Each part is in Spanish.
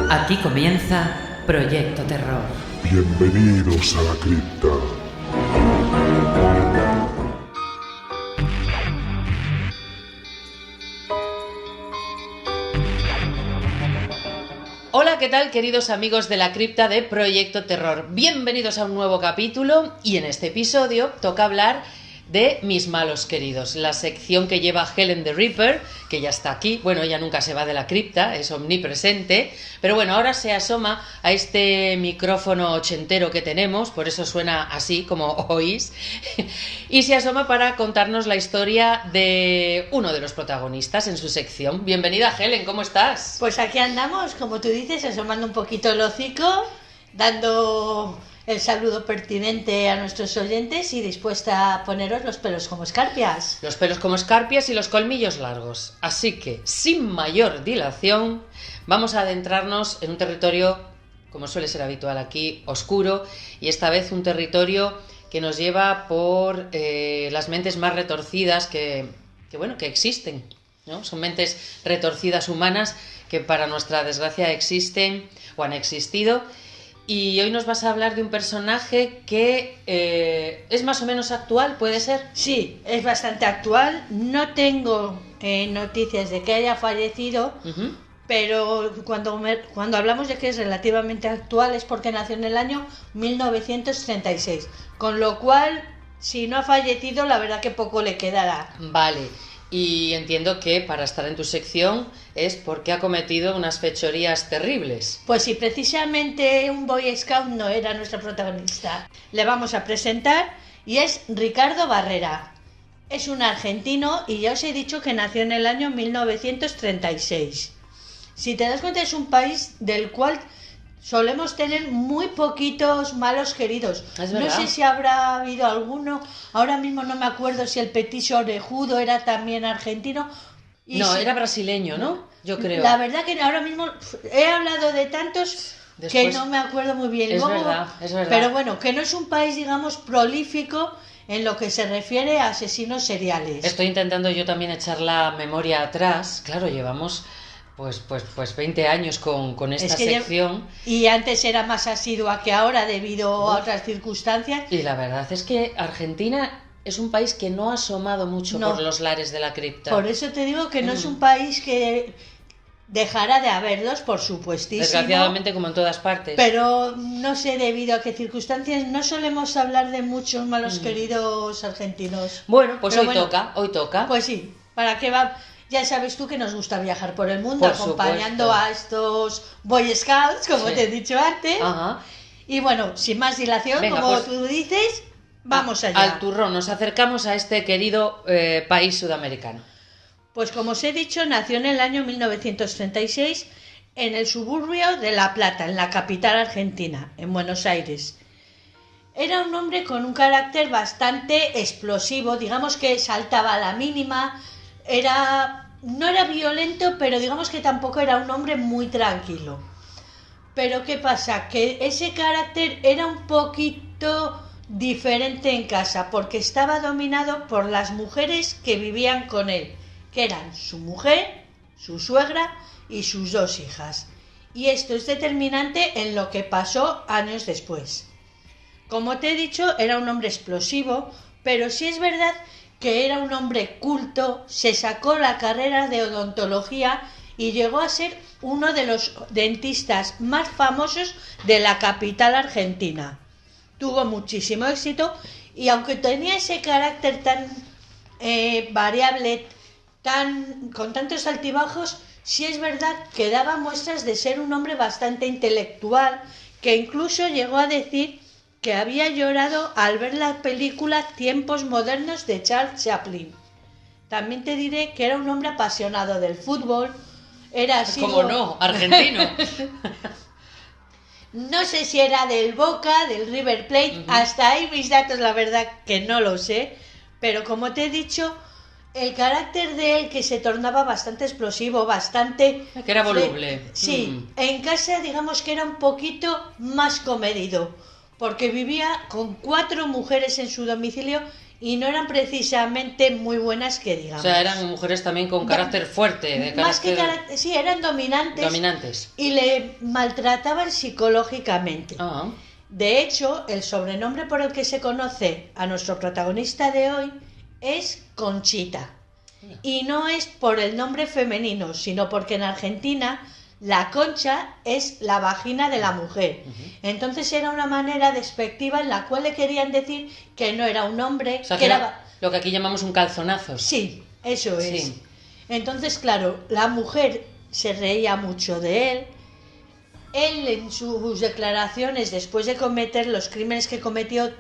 Aquí comienza Proyecto Terror. Bienvenidos a la cripta. Hola, ¿qué tal, queridos amigos de la cripta de Proyecto Terror? Bienvenidos a un nuevo capítulo y en este episodio toca hablar de Mis malos queridos, la sección que lleva Helen the Reaper, que ya está aquí. Bueno, ella nunca se va de la cripta, es omnipresente, pero bueno, ahora se asoma a este micrófono ochentero que tenemos, por eso suena así como oís, y se asoma para contarnos la historia de uno de los protagonistas en su sección. Bienvenida, Helen, ¿cómo estás? Pues aquí andamos, como tú dices, asomando un poquito el hocico, dando el saludo pertinente a nuestros oyentes y dispuesta a poneros los pelos como escarpias. Los pelos como escarpias y los colmillos largos. Así que, sin mayor dilación, vamos a adentrarnos en un territorio, como suele ser habitual aquí, oscuro, y esta vez un territorio que nos lleva por las mentes más retorcidas que existen, ¿no? Son mentes retorcidas humanas que para nuestra desgracia existen o han existido. Y hoy nos vas a hablar de un personaje que es más o menos actual, ¿puede ser? Sí, es bastante actual. No tengo noticias de que haya fallecido, pero cuando hablamos de que es relativamente actual es porque nació en el año 1936. Con lo cual, si no ha fallecido, la verdad que poco le quedará. Vale. Y entiendo que para estar en tu sección es porque ha cometido unas fechorías terribles. Pues sí, precisamente un Boy Scout no era nuestro protagonista. Le vamos a presentar y es Ricardo Barrera. Es un argentino y ya os he dicho que nació en el año 1936. Si te das cuenta, es un país del cual solemos tener muy poquitos malos queridos. Es verdad. No sé si habrá habido alguno. Ahora mismo no me acuerdo si el Petiso Orejudo era también argentino. No, era brasileño, ¿no? Yo creo. La verdad que ahora mismo he hablado de tantos que no me acuerdo muy bien. Es Luego, verdad. Pero bueno, que no es un país, digamos, prolífico en lo que se refiere a asesinos seriales. Estoy intentando yo también echar la memoria atrás. Claro, llevamos pues 20 años con esta sección. Y antes era más asidua que ahora debido a otras circunstancias. Y la verdad es que Argentina es un país que no ha asomado mucho por los lares de la cripta. Por eso te digo que no es un país que dejará de haberlos, por supuestísimo. Desgraciadamente, como en todas partes. Pero no sé debido a qué circunstancias no solemos hablar de muchos malos queridos argentinos. Bueno, pues hoy toca. Pues sí, ¿para qué va? Ya sabes tú que nos gusta viajar por el mundo, por acompañando supuesto a estos Boy Scouts, como te he dicho antes. Ajá. Y bueno, sin más dilación, venga, como tú dices, vamos allá. Al turrón, nos acercamos a este querido país sudamericano. Pues como os he dicho, nació en el año 1936 en el suburbio de La Plata, en la capital argentina, en Buenos Aires. Era un hombre con un carácter bastante explosivo, digamos que saltaba a la mínima. No era violento, pero digamos que tampoco era un hombre muy tranquilo. Pero ¿qué pasa? Que ese carácter era un poquito diferente en casa, porque estaba dominado por las mujeres que vivían con él, que eran su mujer, su suegra y sus dos hijas. Y esto es determinante en lo que pasó años después. Como te he dicho, era un hombre explosivo, pero sí es verdad que era un hombre culto, se sacó la carrera de odontología y llegó a ser uno de los dentistas más famosos de la capital argentina. Tuvo muchísimo éxito y aunque tenía ese carácter tan variable, con tantos altibajos, sí es verdad que daba muestras de ser un hombre bastante intelectual, que incluso llegó a decir que había llorado al ver la película Tiempos Modernos de Charles Chaplin. También te diré que era un hombre apasionado del fútbol. ¿Cómo no? Argentino. No sé si era del Boca, del River Plate, hasta ahí mis datos la verdad que no lo sé, pero como te he dicho, el carácter de él que se tornaba bastante explosivo, bastante... Que era voluble. Sí, en casa digamos que era un poquito más comedido, porque vivía con 4 mujeres en su domicilio y no eran precisamente muy buenas que O digamos. sea, eran mujeres también con carácter fuerte, de Más que carácter sí, eran dominantes. y le maltrataban psicológicamente. Ah, De hecho, el sobrenombre por el que se conoce a nuestro protagonista de hoy es Conchita. Y no es por el nombre femenino, sino porque en Argentina la concha es la vagina de la mujer. Entonces era una manera despectiva en la cual le querían decir que no era un hombre, o sea, que que era... era lo que aquí llamamos un calzonazo. Sí, eso es. Sí. Entonces, claro, la mujer se reía mucho de él. Él en sus declaraciones, después de cometer los crímenes que cometió,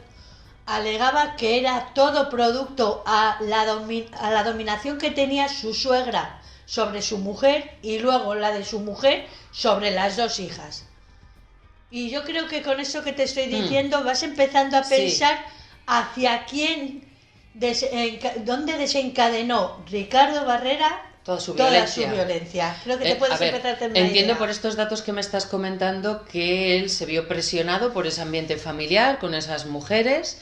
alegaba que era todo producto a la dominación que tenía su suegra sobre su mujer y luego la de su mujer sobre las dos hijas. Y yo creo que con eso que te estoy diciendo vas empezando a pensar hacia quién, dónde desencadenó Ricardo Barrera Toda su violencia. Creo que te puedes a ver, empezar a hacer una entiendo idea. por estos datos que me estás comentando que él se vio presionado por ese ambiente familiar, con esas mujeres,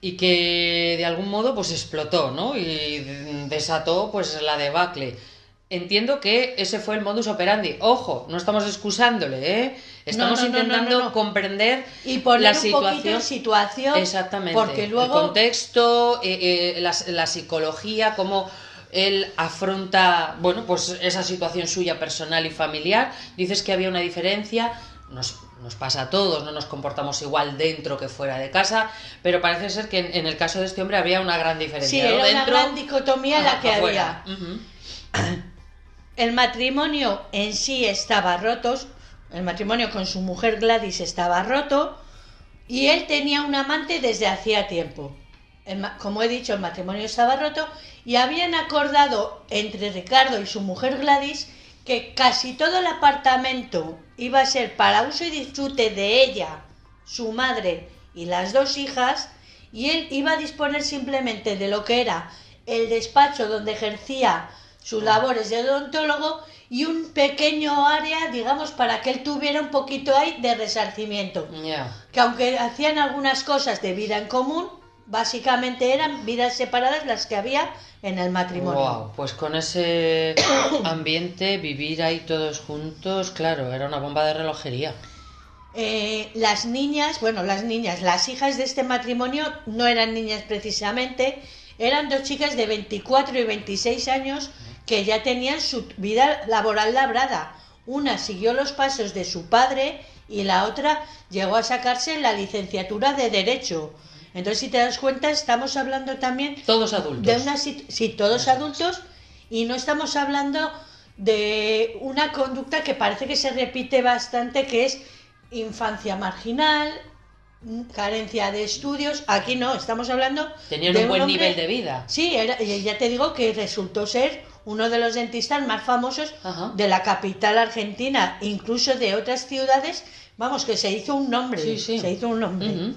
y que de algún modo pues explotó, ¿no? Y desató pues la debacle. Entiendo que ese fue el modus operandi. Ojo, no estamos excusándole, ¿eh? Estamos intentando comprender y poner la un situación. poquito en situación. Exactamente. Porque luego el contexto, la psicología, cómo él afronta, bueno, pues esa situación suya personal y familiar. Dices que había una diferencia. Nos pasa a todos, no nos comportamos igual dentro que fuera de casa, pero parece ser que en el caso de este hombre había una gran diferencia. Sí, ¿no? era dentro, una gran dicotomía la que afuera. había. El matrimonio en sí estaba roto, el matrimonio con su mujer Gladys estaba roto y él tenía un amante desde hacía tiempo. Como he dicho, el matrimonio estaba roto y habían acordado entre Ricardo y su mujer Gladys que casi todo el apartamento iba a ser para uso y disfrute de ella, su madre y las dos hijas, y él iba a disponer simplemente de lo que era el despacho donde ejercía sus labores de odontólogo y un pequeño área, digamos, para que él tuviera un poquito ahí de resarcimiento. Que aunque hacían algunas cosas de vida en común, básicamente eran vidas separadas las que había en el matrimonio. Wow, pues con ese ambiente, vivir ahí todos juntos, claro, era una bomba de relojería. Las hijas de este matrimonio no eran niñas precisamente, eran dos chicas de 24 y 26 años que ya tenían su vida laboral labrada. Una siguió los pasos de su padre y la otra llegó a sacarse la licenciatura de Derecho. Entonces, si te das cuenta, estamos hablando también... Todos adultos. Sí, todos adultos, y no estamos hablando de una conducta que parece que se repite bastante, que es infancia marginal, carencia de estudios. Aquí no, estamos hablando... Tenían de un buen hombre, nivel de vida. Sí, ya te digo que resultó ser uno de los dentistas más famosos de la capital argentina, incluso de otras ciudades. Vamos, que se hizo un nombre. Sí. Se hizo un nombre.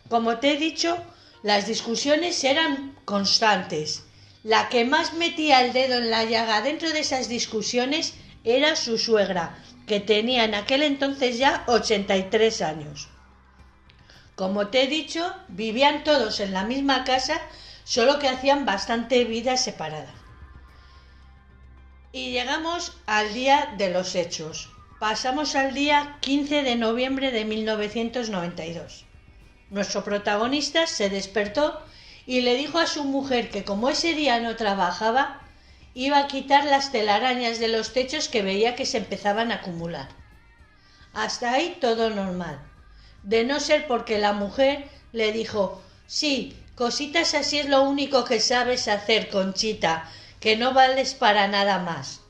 Como te he dicho, las discusiones eran constantes. La que más metía el dedo en la llaga dentro de esas discusiones era su suegra, que tenía en aquel entonces ya 83 años. Como te he dicho, vivían todos en la misma casa, solo que hacían bastante vida separada. Y llegamos al día de los hechos. Pasamos al día 15 de noviembre de 1992. Nuestro protagonista se despertó y le dijo a su mujer que como ese día no trabajaba, iba a quitar las telarañas de los techos que veía que se empezaban a acumular. Hasta ahí todo normal. De no ser porque la mujer le dijo: sí, cositas así es lo único que sabes hacer, Conchita, que no vales para nada más.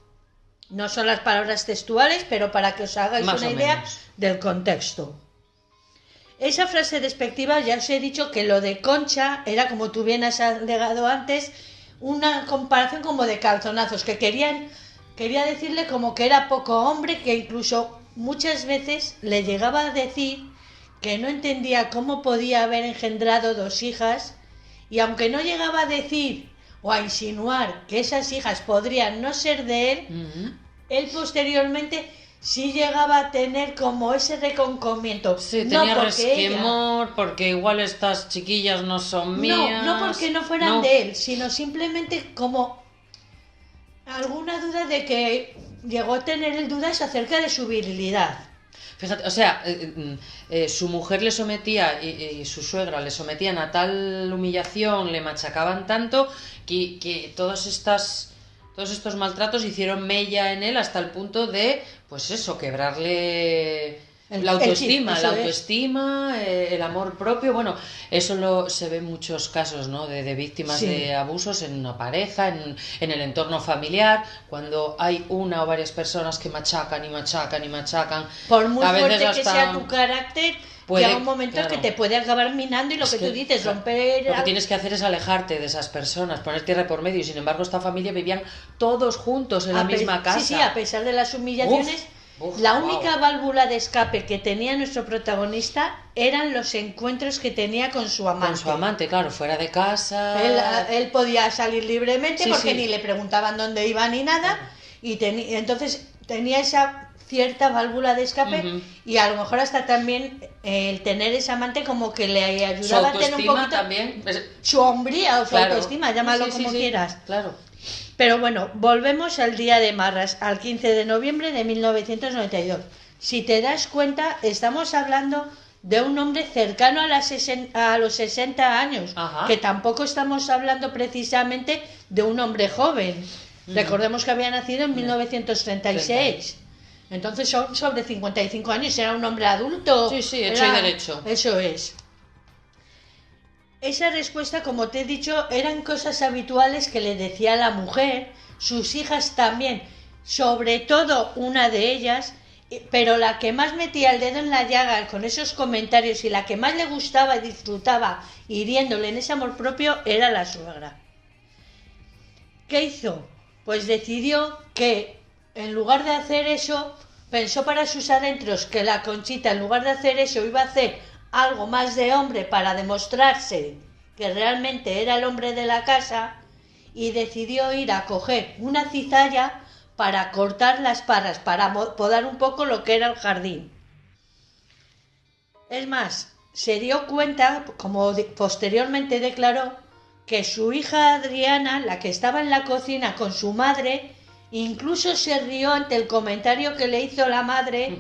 No son las palabras textuales, pero para que os hagáis Más una o idea menos del contexto. Esa frase despectiva, ya os he dicho que lo de Concha era, como tú bien has alegado antes, una comparación como de calzonazos, que quería decirle como que era poco hombre, que incluso muchas veces le llegaba a decir que no entendía cómo podía haber engendrado dos hijas, y aunque no llegaba a decir o a insinuar que esas hijas podrían no ser de él, él posteriormente sí llegaba a tener como ese reconcommiento. Sí, No tenía porque ella- resquemor, porque igual estas chiquillas no son mías. No porque no fueran No. de él, sino simplemente como alguna duda de que llegó a tener el dudas acerca de su virilidad. Fíjate, o sea, su mujer le sometía y su suegra le sometían a tal humillación, le machacaban tanto que todos estos maltratos hicieron mella en él hasta el punto de, pues eso, quebrarle la autoestima, el amor propio. Bueno, eso se ve en muchos casos, ¿no? De víctimas Sí. de abusos en una pareja, en el entorno familiar, cuando hay una o varias personas que machacan y machacan y machacan. Por muy A veces fuerte que hasta sea tu carácter, puede- llega un momento claro. que te puede acabar minando y lo Es que tú dices, claro, romper... lo que tienes que hacer es alejarte de esas personas, poner tierra por medio. Y sin embargo, esta familia vivían todos juntos en la misma casa. Sí, a pesar de las humillaciones, Uf, la wow. única válvula de escape que tenía nuestro protagonista eran los encuentros que tenía con su amante. Con su amante, claro, fuera de casa. Él podía salir libremente Sí, porque sí. ni le preguntaban dónde iba ni nada, y entonces tenía esa cierta válvula de escape. Ujú. Y a lo mejor hasta también el tener ese amante como que le Su ayudaba a tener un autoestima poquito también. su hombría o su Claro. autoestima, llámalo Sí, sí, como sí, quieras. Claro. Pero bueno, volvemos al día de Marras, al 15 de noviembre de 1992. Si te das cuenta, estamos hablando de un hombre cercano a los 60 años, Ajá. que tampoco estamos hablando precisamente de un hombre joven. Recordemos que había nacido en 1936. Entonces son sobre 55 años, era un hombre adulto. Sí, sí, hecho y derecho. Eso es. Esa respuesta, como te he dicho, eran cosas habituales que le decía la mujer, sus hijas también, sobre todo una de ellas, pero la que más metía el dedo en la llaga con esos comentarios y la que más le gustaba y disfrutaba hiriéndole en ese amor propio era la suegra. ¿Qué hizo? Pues decidió que en lugar de hacer eso, pensó para sus adentros que la Conchita, en lugar de hacer eso, iba a hacer algo más de hombre para demostrarse que realmente era el hombre de la casa, y decidió ir a coger una cizalla para cortar las parras, para podar un poco lo que era el jardín. Es más, se dio cuenta, como posteriormente declaró, que su hija Adriana, la que estaba en la cocina con su madre, incluso se rió ante el comentario que le hizo la madre,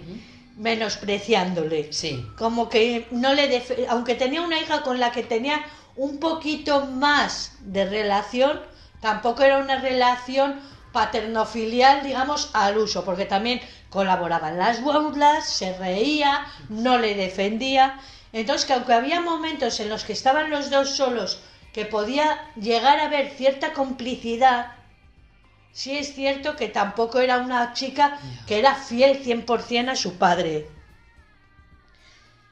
menospreciándole. Sí. Como que no le aunque tenía una hija con la que tenía un poquito más de relación, tampoco era una relación paternofilial, digamos, al uso, porque también colaboraba en las burlas, se reía, no le defendía. Entonces, que aunque había momentos en los que estaban los dos solos, que podía llegar a haber cierta complicidad, sí es cierto que tampoco era una chica que era fiel 100% a su padre.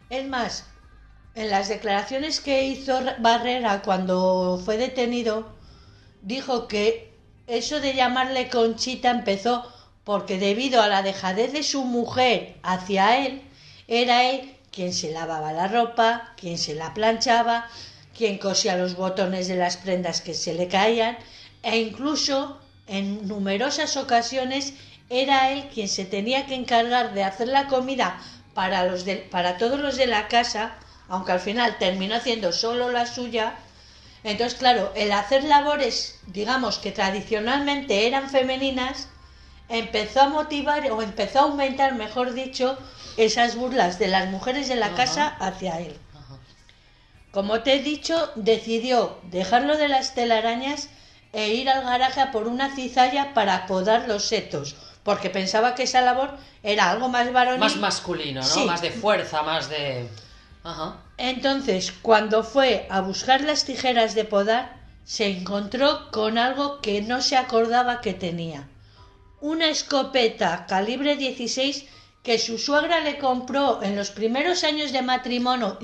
Es más, en las declaraciones que hizo Barrera cuando fue detenido, dijo que eso de llamarle Conchita empezó porque debido a la dejadez de su mujer hacia él, era él quien se lavaba la ropa, quien se la planchaba, quien cosía los botones de las prendas que se le caían, e incluso en numerosas ocasiones era él quien se tenía que encargar de hacer la comida para todos los de la casa, aunque al final terminó haciendo solo la suya. Entonces, claro, el hacer labores, digamos, que tradicionalmente eran femeninas, empezó a motivar, o empezó a aumentar, mejor dicho, esas burlas de las mujeres de la casa hacia él. Como te he dicho, decidió dejarlo de las telarañas e ir al garaje a por una cizalla para podar los setos, porque pensaba que esa labor era algo más varonil. Más masculino, ¿no? Sí. Más de fuerza, más de... Ajá. Entonces, cuando fue a buscar las tijeras de podar, se encontró con algo que no se acordaba que tenía. Una escopeta calibre 16 que su suegra le compró en los primeros años de matrimonio.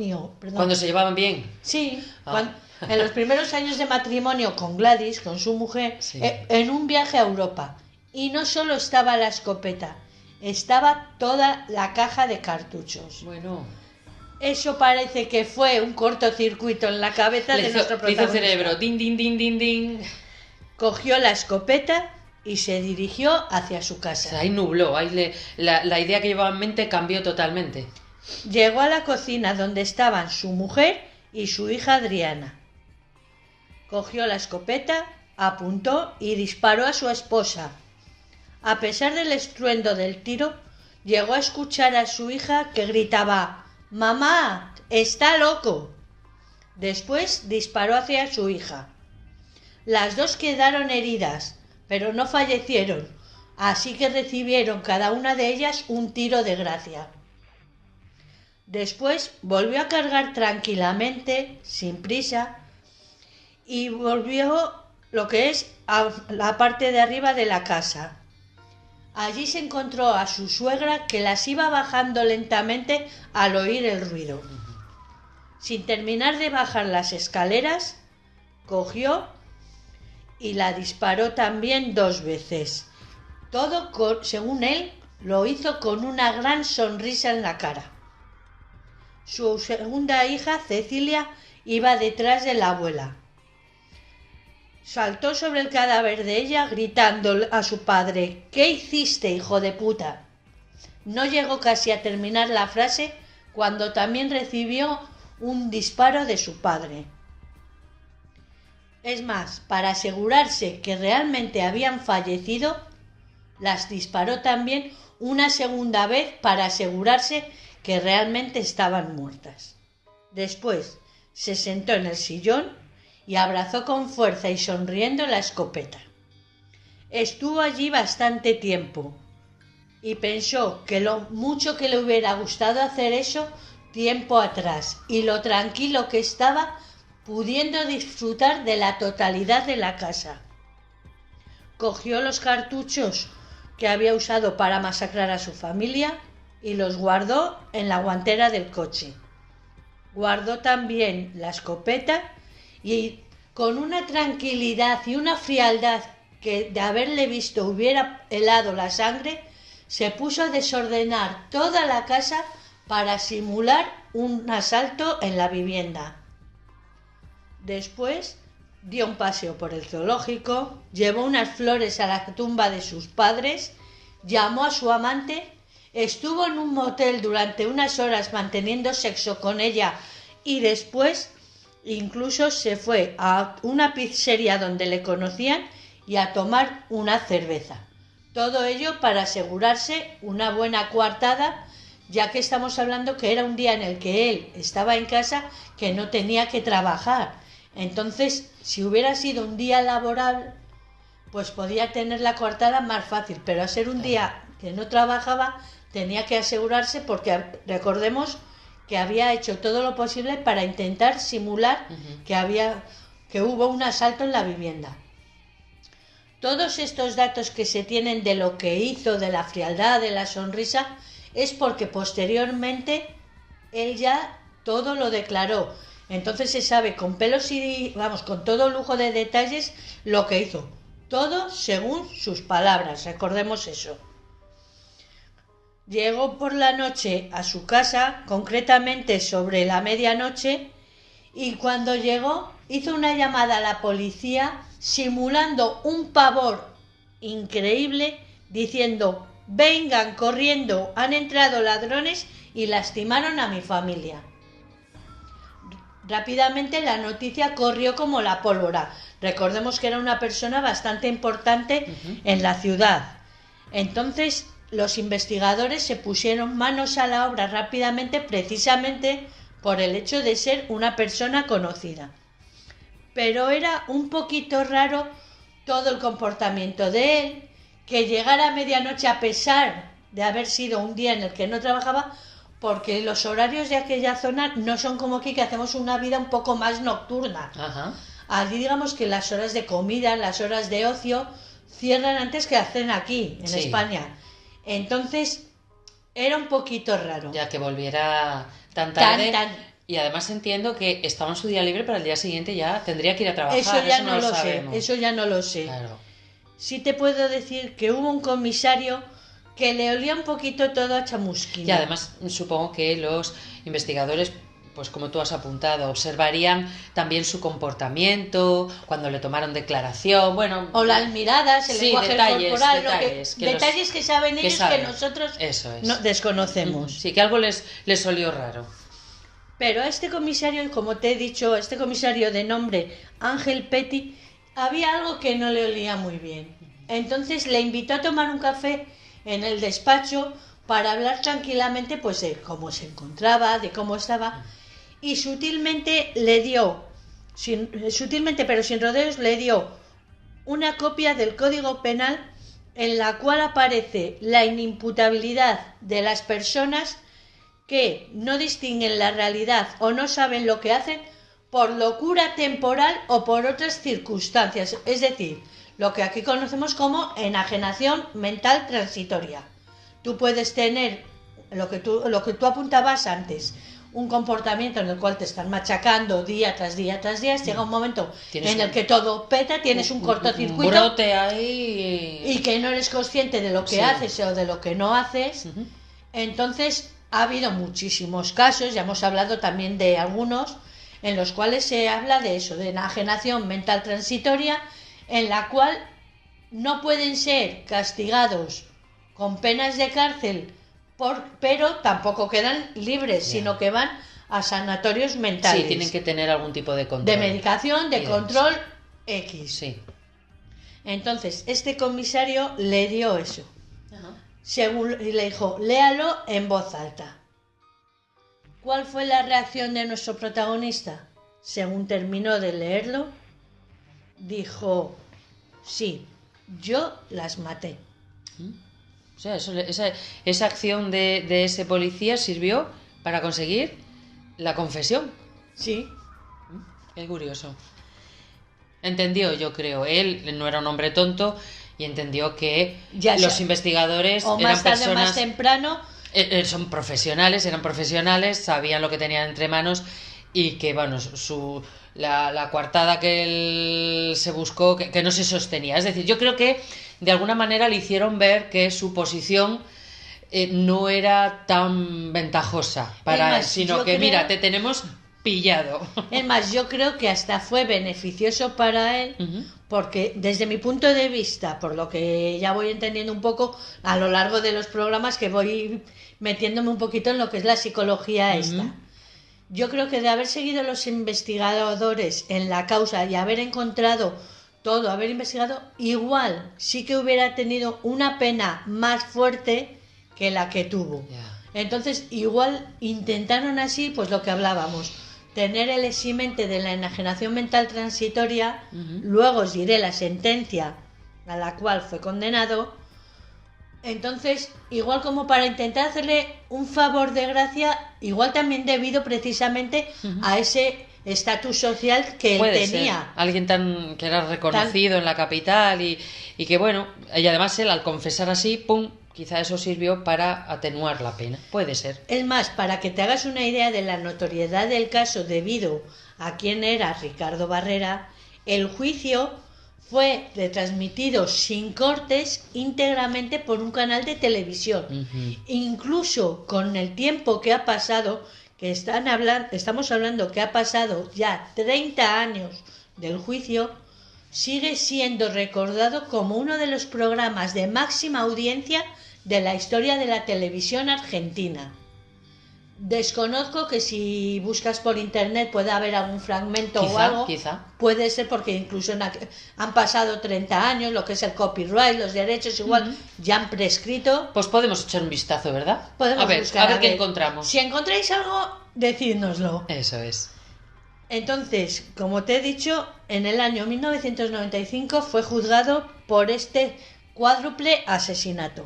Cuando se llevaban bien. Sí, Ah. en los primeros años de matrimonio con Gladys, con su mujer, Sí. en un viaje a Europa. Y no solo estaba la escopeta, estaba toda la caja de cartuchos. Bueno. Eso parece que fue un cortocircuito en la cabeza de nuestro Le hizo protagonista. cerebro. Din, din, din, din, din. Cogió la escopeta y se dirigió hacia su O casa. sea, ahí nubló, la idea que llevaba en mente cambió totalmente. Llegó a la cocina donde estaban su mujer y su hija Adriana. Cogió la escopeta, apuntó y disparó a su esposa. A pesar del estruendo del tiro, llegó a escuchar a su hija que gritaba: «¡Mamá! ¡Está loco!». Después disparó hacia su hija. Las dos quedaron heridas, pero no fallecieron, así que recibieron cada una de ellas un tiro de gracia. Después volvió a cargar tranquilamente, sin prisa, y volvió lo que es a la parte de arriba de la casa. Allí se encontró a su suegra, que las iba bajando lentamente al oír el ruido. Sin terminar de bajar las escaleras, cogió y la disparó también 2 veces. Todo, según él, lo hizo con una gran sonrisa en la cara. Su segunda hija, Cecilia, iba detrás de la abuela. Saltó sobre el cadáver de ella gritando a su padre: «¿Qué hiciste, hijo de puta?». No llegó casi a terminar la frase cuando también recibió un disparo de su padre. Es más, para asegurarse que realmente habían fallecido, las disparó también una segunda vez para asegurarse que realmente estaban muertas. Después se sentó en el sillón y abrazó con fuerza y sonriendo la escopeta. Estuvo allí bastante tiempo y pensó que lo mucho que le hubiera gustado hacer eso tiempo atrás y lo tranquilo que estaba pudiendo disfrutar de la totalidad de la casa. Cogió los cartuchos que había usado para masacrar a su familia y los guardó en la guantera del coche. Guardó también la escopeta y con una tranquilidad y una frialdad que de haberle visto hubiera helado la sangre, se puso a desordenar toda la casa para simular un asalto en la vivienda. Después dio un paseo por el zoológico, llevó unas flores a la tumba de sus padres, llamó a su amante, estuvo en un motel durante unas horas manteniendo sexo con ella y después incluso se fue a una pizzería donde le conocían y a tomar una cerveza. Todo ello para asegurarse una buena coartada, ya que estamos hablando que era un día en el que él estaba en casa, que no tenía que trabajar. Entonces, si hubiera sido un día laboral, pues podía tener la coartada más fácil, pero a ser un día que no trabajaba, tenía que asegurarse, porque recordemos que había hecho todo lo posible para intentar simular que hubo un asalto en la vivienda. Todos estos datos que se tienen de lo que hizo, de la frialdad, de la sonrisa, es porque posteriormente él ya todo lo declaró. Entonces se sabe con pelos y, con todo lujo de detalles lo que hizo. Todo según sus palabras, recordemos eso. Llegó por la noche a su casa, concretamente sobre la medianoche, y cuando llegó hizo una llamada a la policía simulando un pavor increíble, diciendo: «Vengan corriendo, han entrado ladrones y lastimaron a mi familia». Rápidamente la noticia corrió como la pólvora. Recordemos que era una persona bastante importante en la ciudad. Entonces los investigadores se pusieron manos a la obra rápidamente, precisamente por el hecho de ser una persona conocida. Pero era un poquito raro todo el comportamiento de él, que llegara a medianoche a pesar de haber sido un día en el que no trabajaba, porque los horarios de aquella zona no son como aquí, que hacemos una vida un poco más nocturna. Ajá. Allí digamos que las horas de comida, las horas de ocio cierran antes que hacen aquí, en España. Entonces era un poquito raro. Ya que volviera tan tarde. Tan. Y además entiendo que estaba en su día libre, pero al día siguiente ya tendría que ir a trabajar. Eso ya no lo sabemos. sé, eso ya no lo sé. Claro. Sí te puedo decir que hubo un comisario que le olía un poquito todo a chamusquina. Y además supongo que los investigadores pues como tú has apuntado, observarían también su comportamiento, cuando le tomaron declaración, bueno... O las miradas, el lenguaje corporal, detalles que saben ellos que nosotros desconocemos. Sí, que algo les olió raro. Pero a este comisario, como te he dicho, este comisario de nombre Ángel Petty, había algo que no le olía muy bien. Entonces le invitó a tomar un café en el despacho para hablar tranquilamente pues de cómo se encontraba, de cómo estaba, y sutilmente pero sin rodeos, le dio una copia del Código Penal en la cual aparece la inimputabilidad de las personas que no distinguen la realidad o no saben lo que hacen por locura temporal o por otras circunstancias, es decir, lo que aquí conocemos como enajenación mental transitoria. Tú puedes tener lo que tú apuntabas antes, un comportamiento en el cual te están machacando día tras día tras día, llega un momento en el que todo peta, tienes un cortocircuito, un brote ahí y que no eres consciente de lo que haces o de lo que no haces. Entonces ha habido muchísimos casos, ya hemos hablado también de algunos, en los cuales se habla de eso, de enajenación mental transitoria, en la cual no pueden ser castigados con penas de cárcel, pero tampoco quedan libres, sino que van a sanatorios mentales. Sí, tienen que tener algún tipo de control. De medicación, de control X. Sí. Entonces, este comisario le dio eso. Y le dijo, léalo en voz alta. ¿Cuál fue la reacción de nuestro protagonista? Según terminó de leerlo, dijo, sí, yo las maté. O sea, esa acción de ese policía sirvió para conseguir la confesión. Sí. Qué curioso. Entendió, yo creo. Él no era un hombre tonto y entendió que los investigadores o eran más tarde personas... o más temprano... eran profesionales, sabían lo que tenían entre manos y que, bueno, la coartada que él se buscó, que no se sostenía. Es decir, yo creo que de alguna manera le hicieron ver que su posición no era tan ventajosa para él, sino que, mira, te tenemos pillado. Es más, yo creo que hasta fue beneficioso para él, porque desde mi punto de vista, por lo que ya voy entendiendo un poco a lo largo de los programas, que voy metiéndome un poquito en lo que es la psicología esta, yo creo que de haber seguido los investigadores en la causa y haber encontrado todo, haber investigado, igual sí que hubiera tenido una pena más fuerte que la que tuvo. Entonces, igual intentaron así, pues lo que hablábamos, tener el eximente de la enajenación mental transitoria. Luego os diré la sentencia a la cual fue condenado. Entonces, igual como para intentar hacerle un favor de gracia, igual también debido precisamente a ese estatus social que él tenía. Ser. Alguien que era reconocido en la capital y que, bueno, y además él al confesar así, ¡pum!, quizá eso sirvió para atenuar la pena. Puede ser. Es más, para que te hagas una idea de la notoriedad del caso debido a quién era Ricardo Barrera, el juicio fue retransmitido sin cortes íntegramente por un canal de televisión. Incluso con el tiempo que ha pasado, que estamos hablando que ha pasado ya 30 años del juicio, sigue siendo recordado como uno de los programas de máxima audiencia de la historia de la televisión argentina. Desconozco que si buscas por internet pueda haber algún fragmento o algo. Quizá. Puede ser porque incluso han pasado 30 años, lo que es el copyright, los derechos igual ya han prescrito. Pues podemos echar un vistazo, ¿verdad? Podemos buscar, a ver qué encontramos. Si encontráis algo, decídnoslo. Eso es. Entonces, como te he dicho, en el año 1995 fue juzgado por este cuádruple asesinato.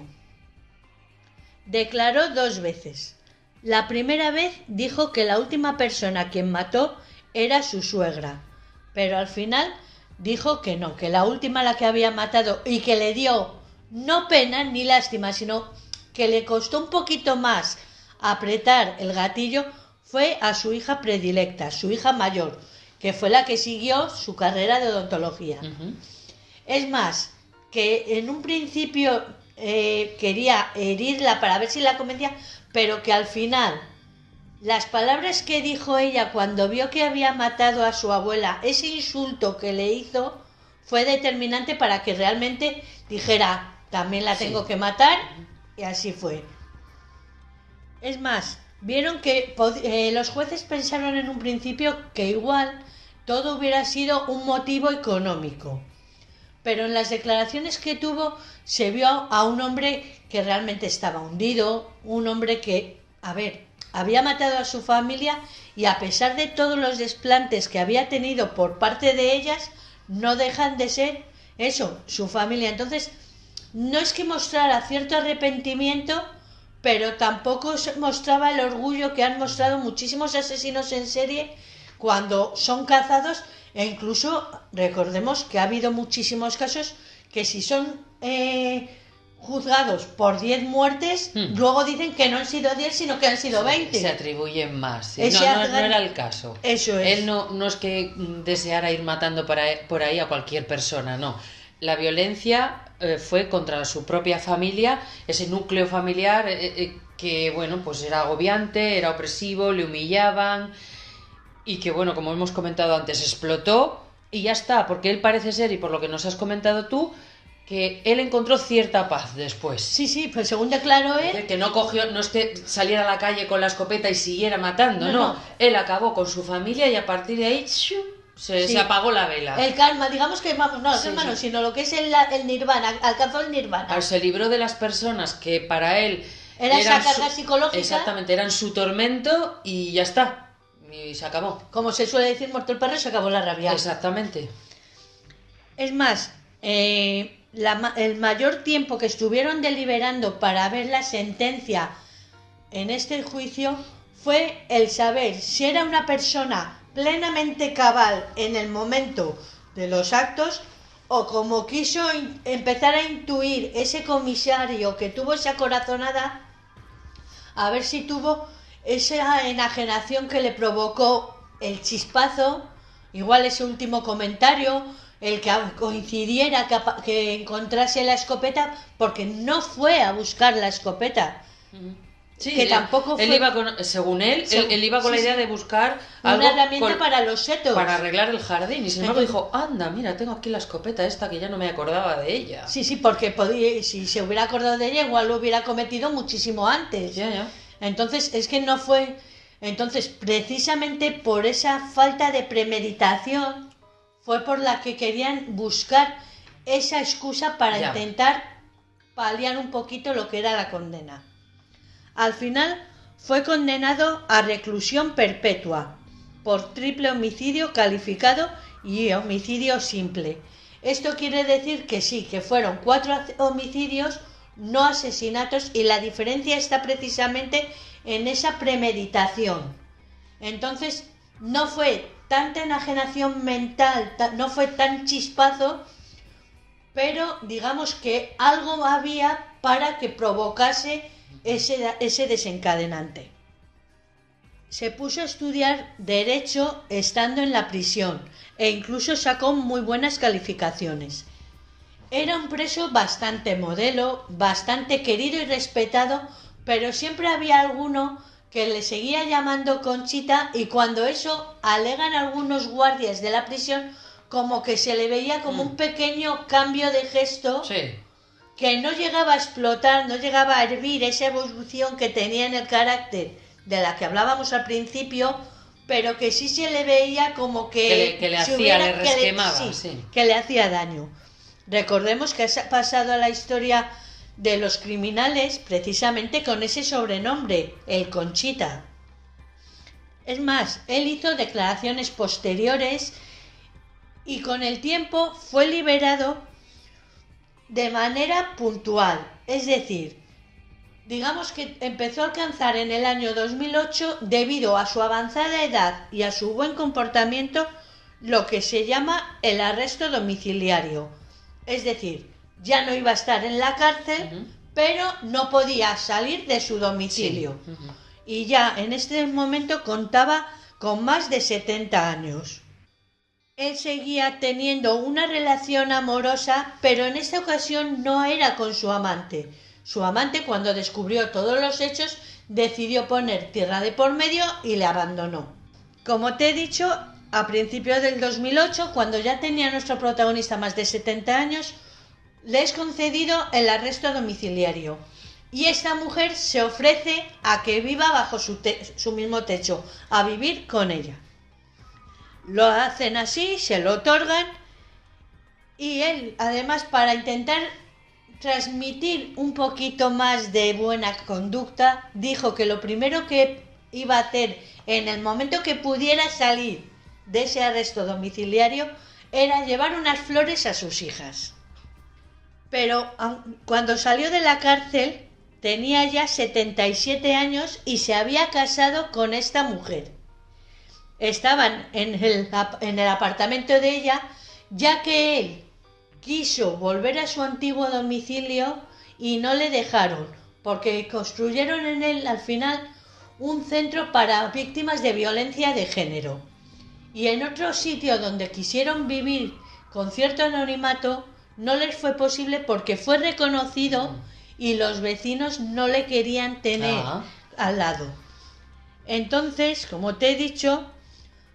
Declaró 2 veces. La primera vez dijo que la última persona a quien mató era su suegra, pero al final dijo que no, que la última a la que había matado y que le dio no pena ni lástima, sino que le costó un poquito más apretar el gatillo, fue a su hija predilecta, su hija mayor, que fue la que siguió su carrera de odontología. Es más, que en un principio quería herirla para ver si la convencía, pero que al final las palabras que dijo ella cuando vio que había matado a su abuela, ese insulto que le hizo, fue determinante para que realmente dijera, también la tengo que matar, y así fue. Es más, vieron que los jueces pensaron en un principio que igual todo hubiera sido un motivo económico. Pero en las declaraciones que tuvo se vio a un hombre que realmente estaba hundido, un hombre que, había matado a su familia y a pesar de todos los desplantes que había tenido por parte de ellas, no dejan de ser eso, su familia. Entonces, no es que mostrara cierto arrepentimiento, pero tampoco mostraba el orgullo que han mostrado muchísimos asesinos en serie cuando son cazados, e incluso recordemos que ha habido muchísimos casos que si son juzgados por 10 muertes, luego dicen que no han sido 10 sino que han sido 20. Se atribuyen más. ¿Sí? No era el caso. Eso es. Él no es que deseara ir matando por ahí a cualquier persona, no. La violencia fue contra su propia familia, ese núcleo familiar que, bueno, pues era agobiante, era opresivo, le humillaban y que, bueno, como hemos comentado antes, explotó y ya está, porque él parece ser, y por lo que nos has comentado tú, que él encontró cierta paz después. Sí, pues según declaró él... Que no es que saliera a la calle con la escopeta y siguiera matando, no. Él acabó con su familia y a partir de ahí se apagó la vela. El karma, digamos que, no, sino lo que es el nirvana, alcanzó el nirvana. Se libró de las personas que para él... Era esa carga psicológica. Exactamente, eran su tormento y ya está. Y se acabó. Como se suele decir, muerto el perro, se acabó la rabia. Exactamente. Es más, el mayor tiempo que estuvieron deliberando para ver la sentencia en este juicio fue el saber si era una persona plenamente cabal en el momento de los actos o como quiso empezar a intuir ese comisario que tuvo esa corazonada, a ver si tuvo esa enajenación que le provocó el chispazo, igual ese último comentario, el que coincidiera que encontrase la escopeta, porque no fue a buscar la escopeta. Sí, que tampoco él fue... iba según él iba con la idea de buscar una herramienta para los setos, para arreglar el jardín, y sin embargo dijo, anda, mira, tengo aquí la escopeta esta que ya no me acordaba de ella. Sí, porque si se hubiera acordado de ella, igual lo hubiera cometido muchísimo antes. Ya. Entonces, es que no fue... Entonces, precisamente por esa falta de premeditación, fue por la que querían buscar esa excusa para intentar paliar un poquito lo que era la condena. Al final fue condenado a reclusión perpetua por triple homicidio calificado y homicidio simple. Esto quiere decir que sí, que fueron 4 homicidios, no asesinatos, y la diferencia está precisamente en esa premeditación. Entonces, no fue tanta enajenación mental, no fue tan chispazo, pero digamos que algo había para que provocase ese desencadenante. Se puso a estudiar Derecho estando en la prisión e incluso sacó muy buenas calificaciones. Era un preso bastante modelo, bastante querido y respetado, pero siempre había alguno que le seguía llamando Conchita, y cuando eso alegan algunos guardias de la prisión, como que se le veía como un pequeño cambio de gesto. Sí. Que no llegaba a explotar, no llegaba a hervir esa evolución que tenía en el carácter de la que hablábamos al principio, pero que sí se le veía como que le hacía, le resquemaba. Que le hacía daño. Recordemos que ha pasado a la historia de los criminales precisamente con ese sobrenombre, el Conchita. Es más, él hizo declaraciones posteriores y con el tiempo fue liberado de manera puntual, es decir, digamos que empezó a alcanzar en el año 2008, debido a su avanzada edad y a su buen comportamiento, lo que se llama el arresto domiciliario. Es decir, ya no iba a estar en la cárcel, pero no podía salir de su domicilio. Y ya en este momento contaba con más de 70 años. Él seguía teniendo una relación amorosa, pero en esta ocasión no era con su amante. Su amante, cuando descubrió todos los hechos, decidió poner tierra de por medio y le abandonó. Como te he dicho, a principios del 2008, cuando ya tenía nuestro protagonista más de 70 años, le es concedido el arresto domiciliario. Y esta mujer se ofrece a que viva bajo su mismo techo, a vivir con ella. Lo hacen así, se lo otorgan, y él, además, para intentar transmitir un poquito más de buena conducta, dijo que lo primero que iba a hacer en el momento que pudiera salir de ese arresto domiciliario era llevar unas flores a sus hijas. Pero cuando salió de la cárcel tenía ya 77 años y se había casado con esta mujer. Estaban en el apartamento de ella, ya que él quiso volver a su antiguo domicilio y no le dejaron, porque construyeron en él al final un centro para víctimas de violencia de género. Y en otro sitio donde quisieron vivir con cierto anonimato no les fue posible porque fue reconocido y los vecinos no le querían tener al lado. Entonces, como te he dicho,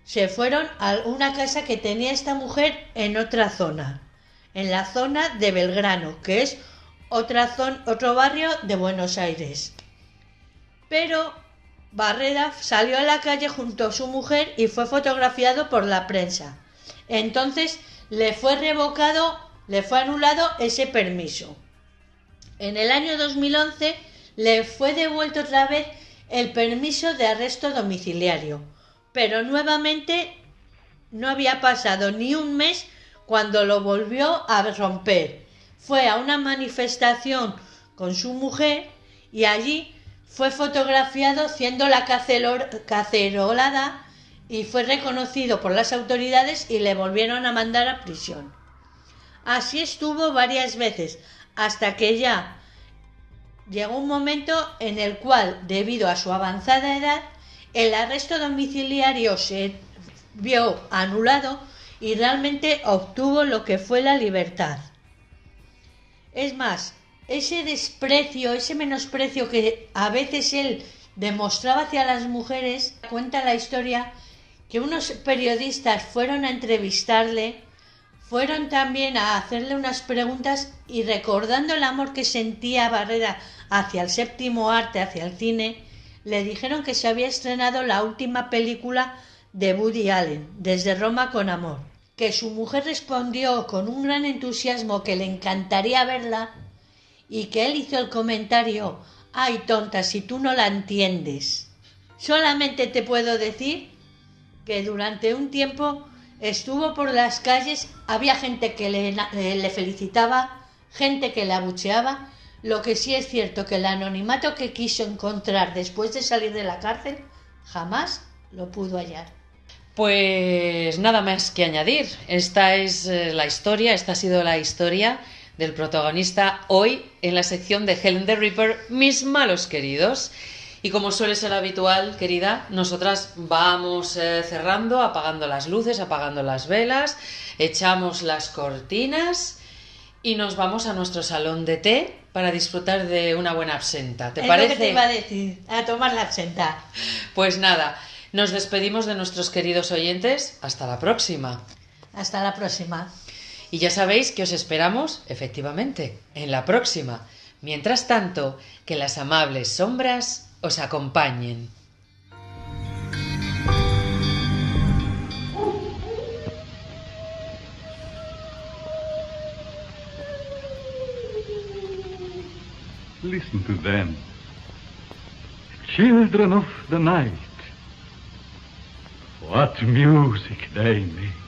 se fueron a una casa que tenía esta mujer en otra zona, en la zona de Belgrano, que es otro barrio de Buenos Aires. Pero Barreda salió a la calle junto a su mujer y fue fotografiado por la prensa. Entonces le fue anulado ese permiso. En el año 2011 le fue devuelto otra vez el permiso de arresto domiciliario, pero nuevamente no había pasado ni un mes cuando lo volvió a romper. Fue a una manifestación con su mujer y allí fue fotografiado haciendo la cacerolada y fue reconocido por las autoridades y le volvieron a mandar a prisión. Así estuvo varias veces, hasta que ya llegó un momento en el cual, debido a su avanzada edad, el arresto domiciliario se vio anulado y realmente obtuvo lo que fue la libertad. Es más, ese desprecio, ese menosprecio que a veces él demostraba hacia las mujeres, cuenta la historia que unos periodistas fueron a entrevistarle, fueron también a hacerle unas preguntas y recordando el amor que sentía Barreda hacia el séptimo arte, hacia el cine, le dijeron que se había estrenado la última película de Woody Allen, Desde Roma con Amor, que su mujer respondió con un gran entusiasmo que le encantaría verla y que él hizo el comentario: «Ay, tonta, si tú no la entiendes». Solamente te puedo decir que durante un tiempo estuvo por las calles, había gente que le felicitaba, gente que le abucheaba. Lo que sí es cierto que el anonimato que quiso encontrar después de salir de la cárcel jamás lo pudo hallar. Pues nada más que añadir. Esta es la historia, esta ha sido la historia del protagonista hoy en la sección de Helen the Ripper, Mis malos queridos. Y como suele ser habitual, querida, nosotras vamos cerrando, apagando las luces, apagando las velas, echamos las cortinas y nos vamos a nuestro salón de té para disfrutar de una buena absenta. ¿Te parece? Es lo que te iba a decir, a tomar la absenta. Pues nada, nos despedimos de nuestros queridos oyentes. Hasta la próxima. Hasta la próxima. Y ya sabéis que os esperamos, efectivamente, en la próxima. Mientras tanto, que las amables sombras os acompañen. Listen to them, children of the night. What music they make.